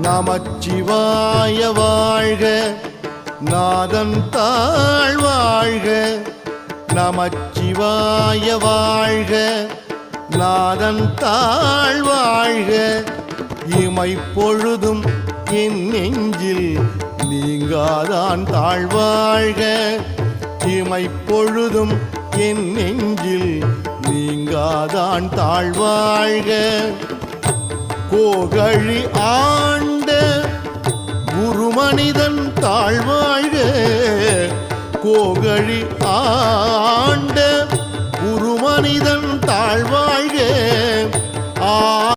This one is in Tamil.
நமச்சிவாய வாழ்க, நாதன் தாழ் வாழ்க. நமச்சிவாய வாழ்க, நாதன் தாழ் வாழ்க. இமைப்பொழுதும் என் நெஞ்சில் நீங்காதான் தாழ்வாழ்க. இமைப்பொழுதும் என் நெஞ்சில் நீங்காதான் தாழ்வாழ்க. கோகழி ஆண்ட குருமனிதன் தாழ்வாழ்க. கோகழி ஆண்ட குருமனிதன் தாழ்வாழ்க.